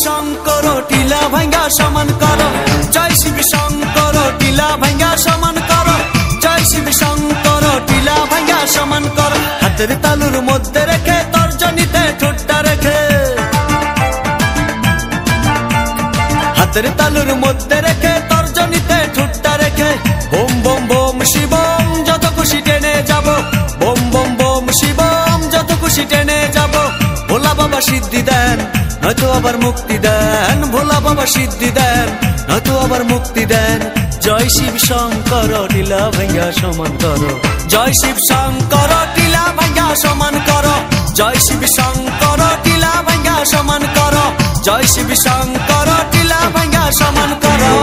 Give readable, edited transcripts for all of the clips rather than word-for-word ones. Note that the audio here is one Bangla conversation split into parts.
শঙ্কর টিলা ভাঙ্গা সমান করো, জয় শিব শঙ্কর টিলা ভাঙ্গা সমান করো, জয় শিব শঙ্কর টিলা ভাঙ্গা সমান করো। হাতের তালুর মধ্যে রেখে তর্জনীতে ঠোঁটটা রেখে, হাতের তালুর মধ্যে রেখে তর্জনীতে ঠোঁটটা রেখে, বোম বোম বোম শিবম যত খুশি টেনে যাব, বোম বোম বোম শিবম যত খুশি টেনে যাব। ভোলা বাবা সিদ্ধি দেন নয়তো আবার মুক্তি দেন, ভোলা বাবা সিদ্ধি দেন নয়তো আবার মুক্তি দেন। জয় শিব শঙ্কর টিলা ভাঙ্গা সমান করো, জয় শিব শঙ্কর টিলা ভাঙ্গা সমান করো, জয় শিব শঙ্কর টিলা ভাঙ্গা সমান করো, জয় শিব শঙ্কর টিলা ভাঙ্গা সমান করো।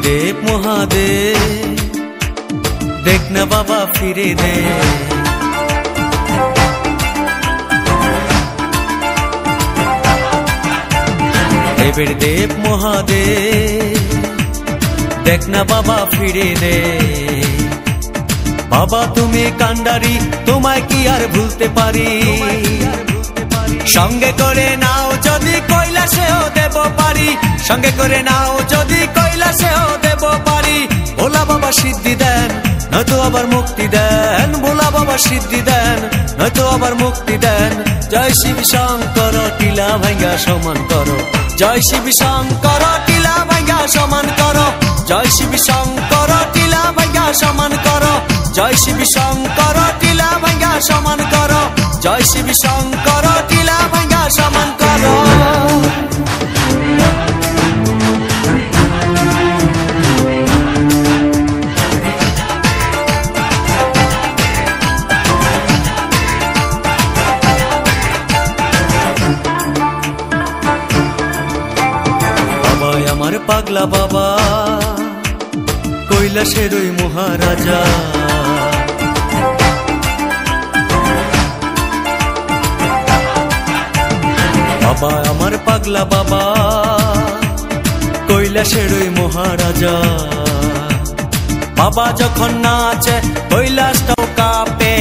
দেব মহাদেব দেখ না বাবা ফিরে দে, দেবের দেব মহাদেব দেখ না বাবা ফিরে দে। বাবা তুমি কান্ডারি তোমায় কি আর ভুলতে পারি, সঙ্গে করে নাও যদি কৈলাসেও দেব পারি, সঙ্গে করে নাও যদি কৈলাসেও দেব পারি। ভোলা বাবা সিদ্ধি দেন নয়তো আবার মুক্তি দেন, ভোলা বাবা সিদ্ধি দেন নয়তো আবার মুক্তি দেন। জয় শিব শঙ্কর টিলা ভাঙ্গা সমান করো, জয় শিব শঙ্কর টিলা ভাঙ্গা সমান করো, জয় শিব শঙ্কর টিলা ভাঙ্গা সমান করো, জয় শিব শঙ্কর টিলা ভাঙ্গা সমান করো, জয় শিব শঙ্কর টিলা ভাঙ্গা সমান করো। বাবা আমার পাগলা বাবা কৈলাসের ওই মহারাজা, বাবা আমার পাগলা বাবা কৈলাসের ওই মহারাজা। বাবা যখন নাচে কৈলাসটাও কাঁপে,